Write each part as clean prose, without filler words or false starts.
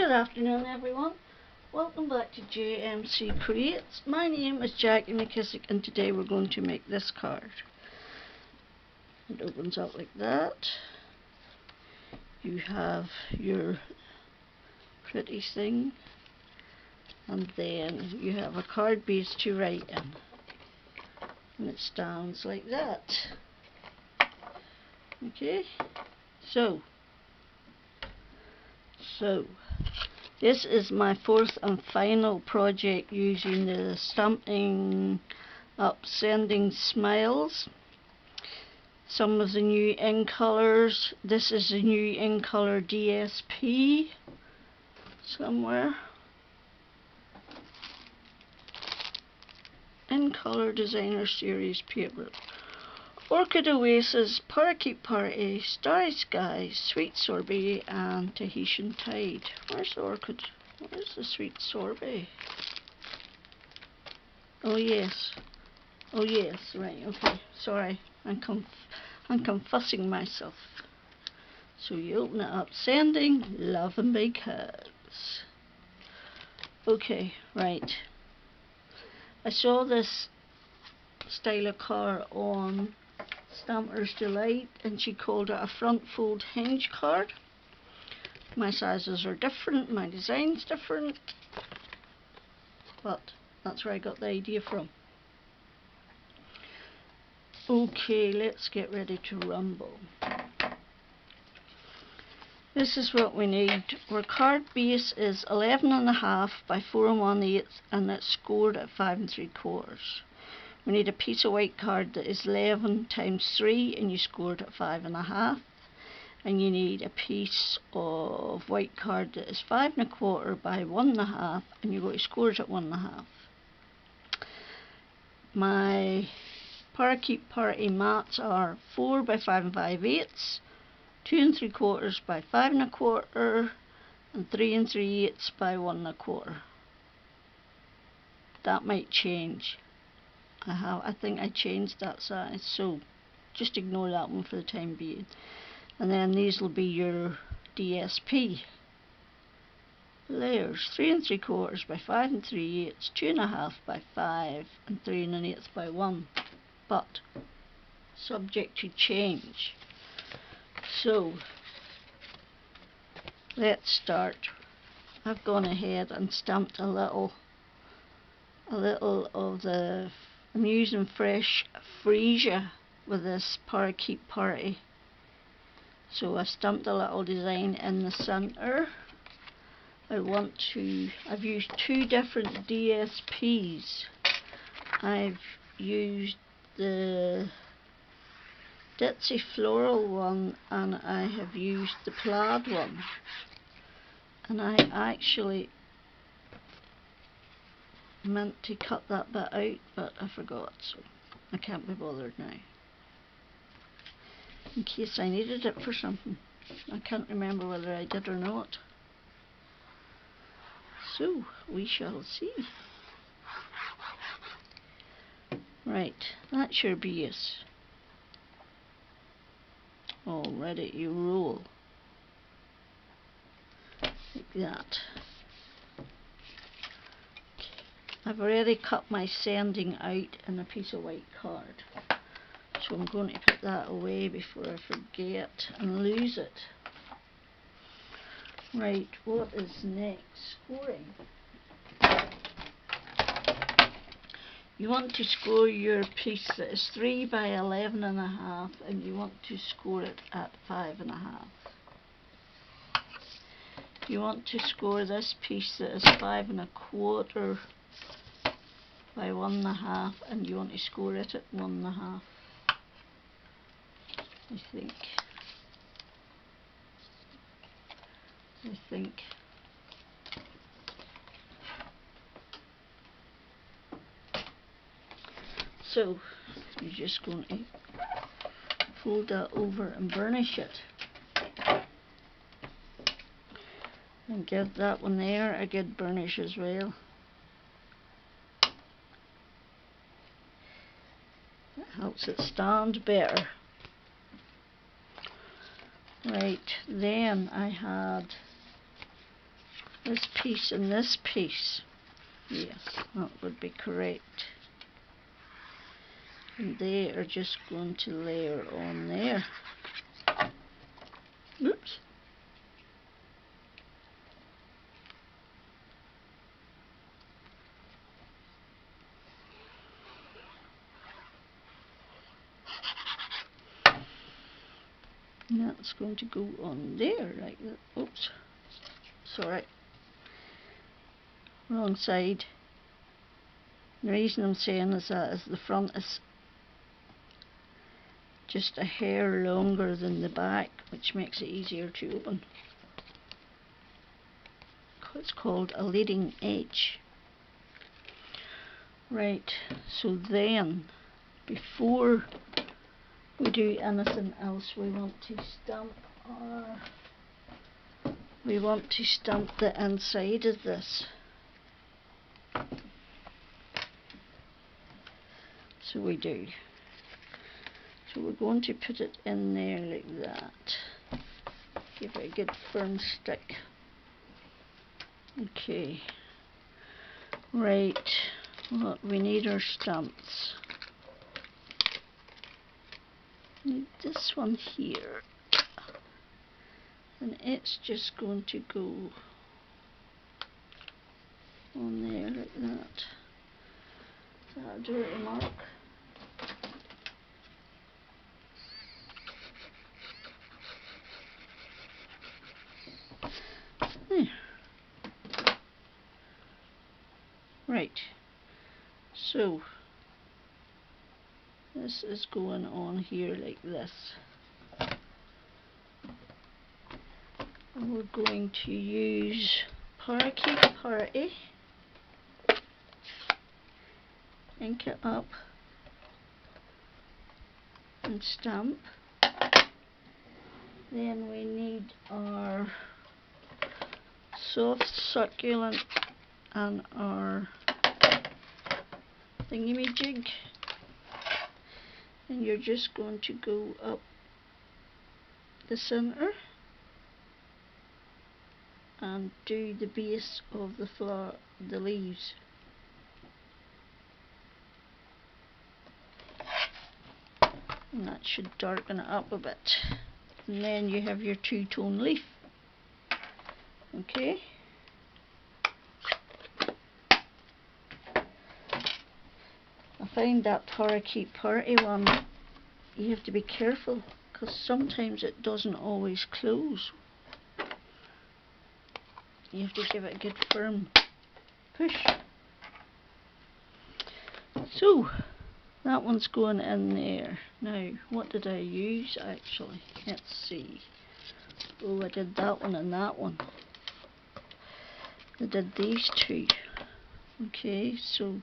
Good afternoon, everyone. Welcome back to JMC Creates. My name is Jackie McKissick, and today we're going to make this card. It opens up like that. You have your pretty thing, and then you have a card base to write in, and it stands like that. Okay, so this is my fourth and final project using the Stampin Up Sending Smiles. Some of the new in colours. This is the new in colour DSP somewhere. In colour designer series paper. Orchid Oasis, Parakeet Party, Starry Skies, Sweet Sorbet, and Tahitian Tide. Where's the orchid? Where's the sweet sorbet? Oh yes. Oh yes, right, okay. Sorry, I'm confussing myself. So you open it up, sending love and big hugs. Okay, right. I saw this style of card on Stamper's Delight, and she called it a front fold hinge card. My sizes are different, my design's different, but that's where I got the idea from. Okay, let's get ready to rumble. This is what we need. Our card base is 11.5 by 4 1/8, and it's scored at 5 3/4. We need a piece of white card that is 11 times 3, and you scored at 5.5. And you need a piece of white card that is 5 1/4 by 1.5, and you're going to score it at 1.5. My Parakeet Party mats are 4 by 5 5/8, 2 3/4 by 5 1/4, and 3 3/8 by 1 1/4. That might change. I think I changed that size, so just ignore that one for the time being. And then these will be your DSP layers: 3 3/4 by 5 3/8, 2.5 by 5, and 3 1/8 by 1, but subject to change. So let's start. I've gone ahead and stamped a little of the Amusing Fresh freesia with this Parakeet Party. So I've stamped a little design in the centre. I've used two different DSPs. I've used the Ditzy Floral one, and I have used the plaid one. And I actually meant to cut that bit out, but I forgot, so I can't be bothered now, in case I needed it for something. I can't remember whether I did or not, so we shall see. Right, that's your base. All ready to roll, like that. I've already cut my sending out in a piece of white card, so I'm going to put that away before I forget and lose it. Right, what is next? Scoring. You want to score your piece that is 3 by 11.5, and you want to score it at 5.5. You want to score this piece that is 5 1/4 by 1.5, and you want to score it at 1.5. I think. So you're just going to fold that over and burnish it, and give that one there a good burnish as well. It helps it stand better. Right, then I had this piece and this piece. Yes, that would be correct. And they are just going to layer on there. Oops. And that's going to go on there like that. Oops. Sorry. Wrong side. The reason I'm saying is that is the front is just a hair longer than the back, which makes it easier to open. It's called a leading edge. Right, so then before we do anything else, we want to stamp the inside of this. So we do. So we're going to put it in there like that. Give it a good firm stick. Okay. Right. Look, we need our stamps. Need this one here. And it's just going to go on there like that. Is that a dirty mark? There. Right. So this is going on here like this. And we're going to use Parakeet Party, ink it up and stamp. Then we need our soft succulent and our thingamajig, and you're just going to go up the center and do the base of the flower, the leaves. And that should darken it up a bit. And then you have your two-tone leaf. Okay. I find that Parakeet Party one, you have to be careful because sometimes it doesn't always close. You have to give it a good firm push. So that one's going in there. Now what did I use actually? Let's see. Oh, I did that one and that one. I did these two. Okay, so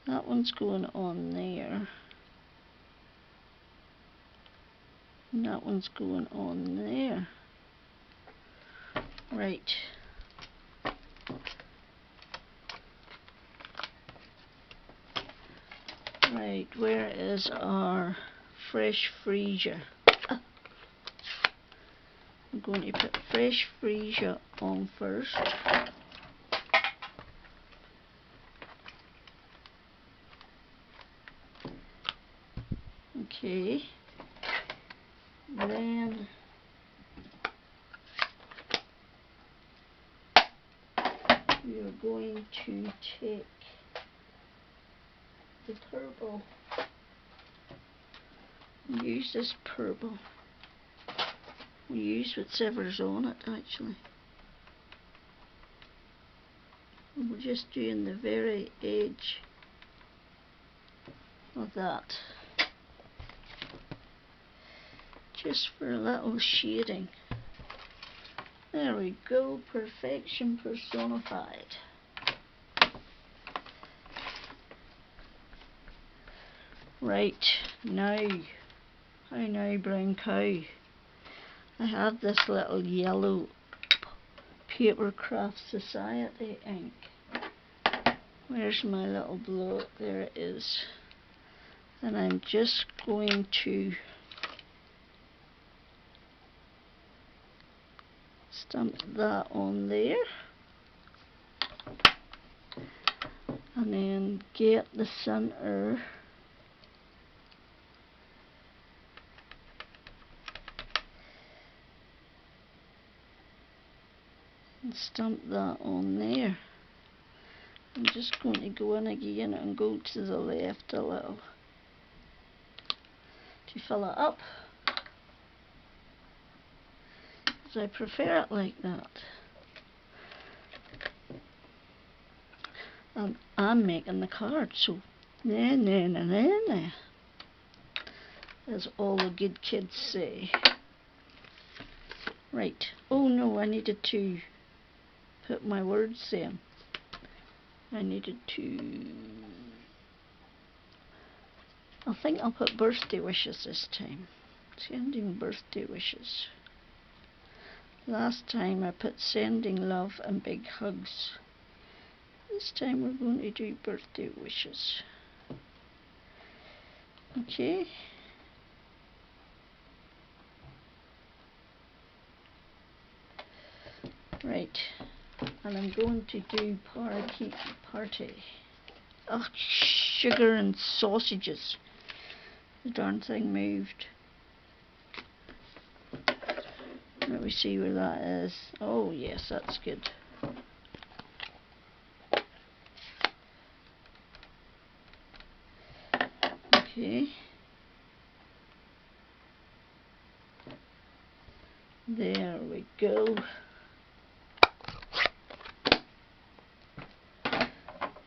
that one's going on there. And that one's going on there. Right. Right, where is our fresh freesia? I'm going to put fresh freesia on first. Okay. Then we are going to take the purple. Use this purple. We use whatever's on it actually. And we're just doing the very edge of that. Just for a little shading. There we go, perfection personified. Right, now, hi now brown cow. I have this little yellow Papercraft Society ink. Where's my little block? There it is. And I'm just going to Stamp that on there. And then get the center and stamp that on there. I'm just going to go in again and go to the left a little to fill it up, because I prefer it like that. I'm making the card, so nah, as all the good kids say. Right, oh no, I needed to put my words in. I think I'll put birthday wishes this time. Sending birthday wishes. Last time I put sending love and big hugs. This time we're going to do birthday wishes. Okay. Right. And I'm going to do parakeet party. Oh, sugar and sausages. The darn thing moved. Let me see where that is. Oh yes, that's good. Okay. There we go.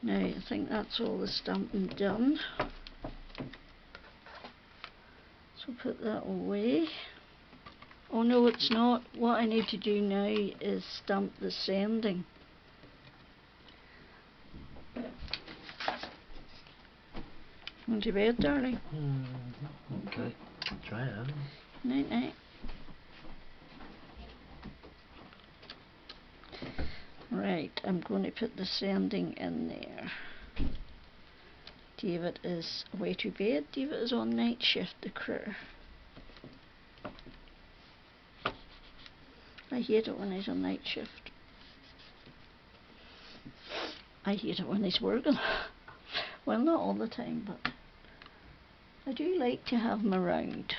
Now I think that's all the stamping done. So put that away. Oh no, it's not. What I need to do now is stamp the sending. Going to bed, darling? Okay, try it out. Night night. Right, I'm going to put the sending in there. David is away to bed. David is on night shift, the critter. I hate it when he's on night shift. I hate it when he's working. Well, not all the time, but I do like to have him around.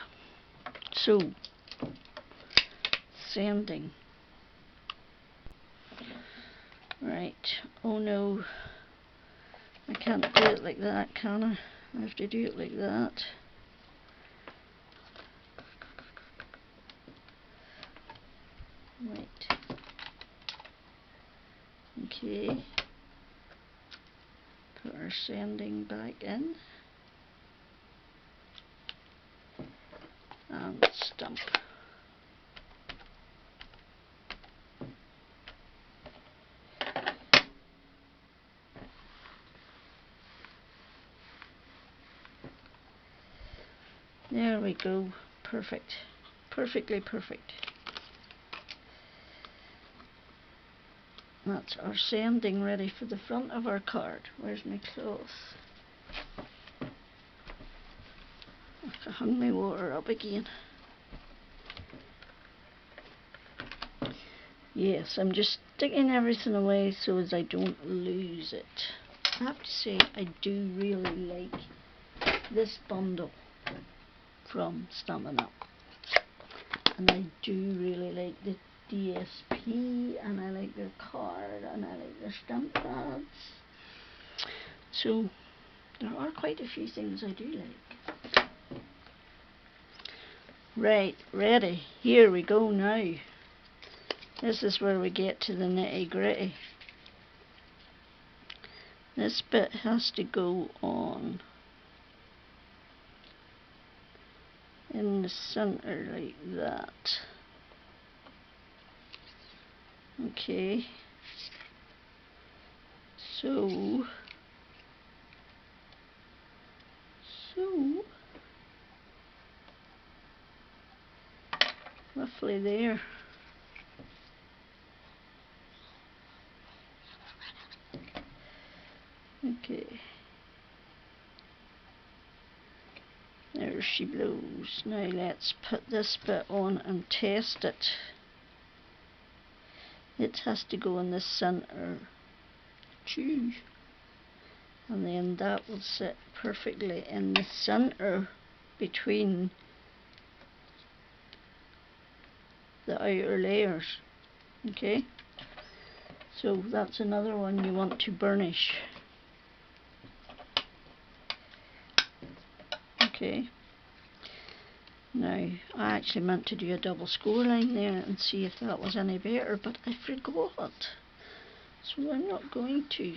So, sending. Right, oh no, I can't do it like that, can I? I have to do it like that. Right. Okay. Put our sending back in. And stamp. There we go. Perfect. Perfectly perfect. That's our sending ready for the front of our card. Where's my cloth? I hung my water up again. Yes, I'm just sticking everything away so as I don't lose it. I have to say, I do really like this bundle from Stampin' Up. And I do really like the DSP, and I like their card, and I like their stamp pads. So there are quite a few things I do like. Right, ready. Here we go now. This is where we get to the nitty gritty. This bit has to go on in the center like that. Okay. So roughly there. Okay. There she blows. Now let's put this bit on and test it. It has to go in the center too. And then that will sit perfectly in the center between the outer layers. Okay, so that's another one you want to burnish. Okay, now I actually meant to do a double score line there and see if that was any better, but I forgot, so I'm not going to.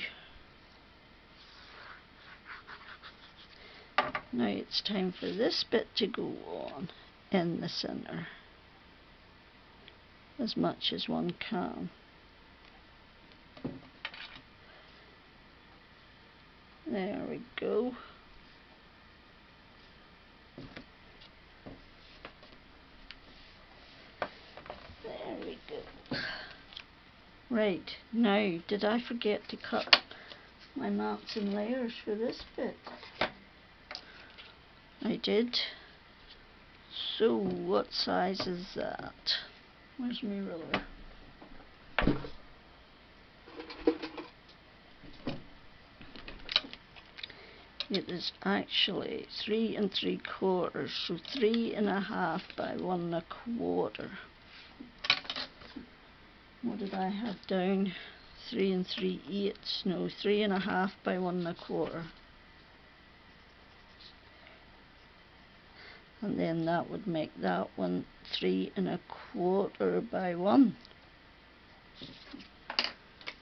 Now it's time for this bit to go on in the center as much as one can. There we go. There we go. Right, now did I forget to cut my mats and layers for this bit? I did. So what size is that? Where's my ruler? It is actually 3 3/4, so 3 1/2 by 1 1/4. What did I have down? 3 3/8. No, 3 1/2 by 1 1/4. And then that would make that one 3 1/4 by 1.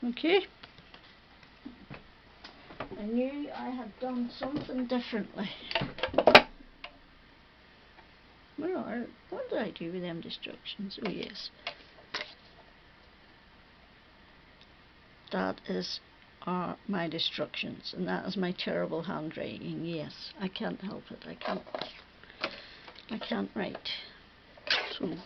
Okay. I knew I had done something differently. What did I do with them instructions? Oh yes. That is my instructions, and that is my terrible handwriting. Yes, I can't help it. I can't write. So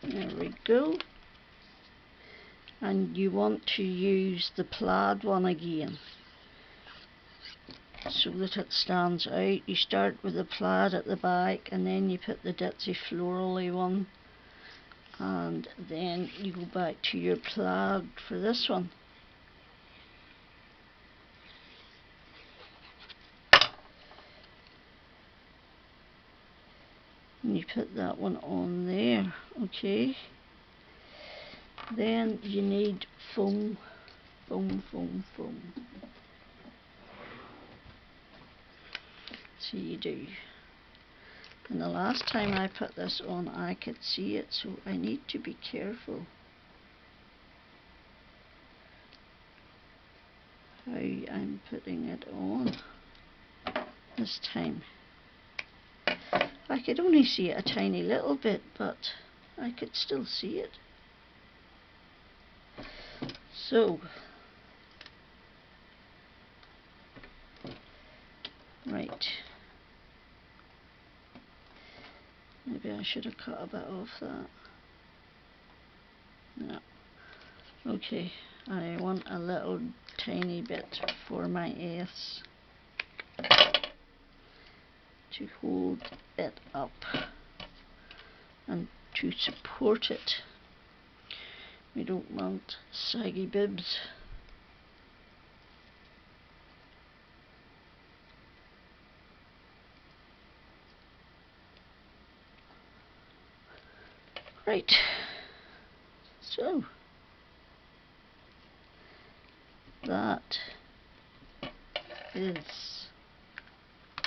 there we go. And you want to use the plaid one again so that it stands out. You start with the plaid at the back, and then you put the ditzy florally one, and then you go back to your plaid for this one. And you put that one on there. Okay, then you need foam. So you do. And the last time I put this on I could see it, so I need to be careful how I'm putting it on this time. I could only see it a tiny little bit, but I could still see it. So, right. Maybe I should have cut a bit off that. No. Okay, I want a little tiny bit for my S to hold it up and to support it. We don't want saggy bibs. Right, so that is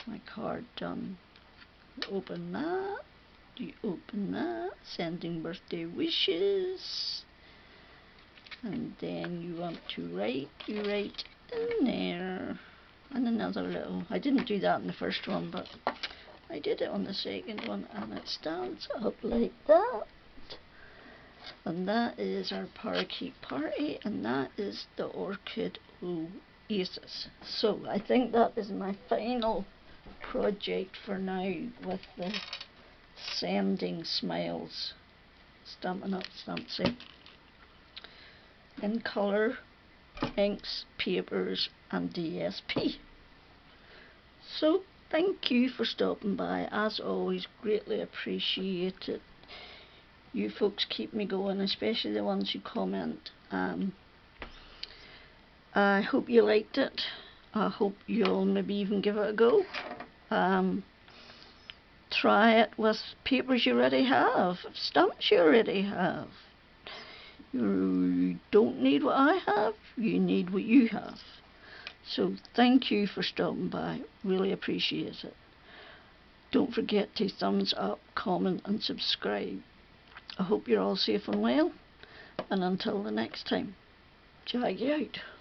my card done. Open that, you open that, sending birthday wishes, and then you want to write, you write in there, and another little, I didn't do that in the first one, but I did it on the second one, and it stands up like that. And that is our parakeet party, and that is the orchid oasis. So I think that is my final project for now with the sending smiles Stampin' Up stamp set in colour, inks, papers and DSP. So thank you for stopping by. As always, greatly appreciate it. You folks keep me going, especially the ones who comment. I hope you liked it. I hope you'll maybe even give it a go. Try it with papers you already have, stamps you already have. You don't need what I have, you need what you have. So thank you for stopping by, really appreciate it. Don't forget to thumbs up, comment and subscribe. I hope you're all safe and well, and until the next time, jag you out.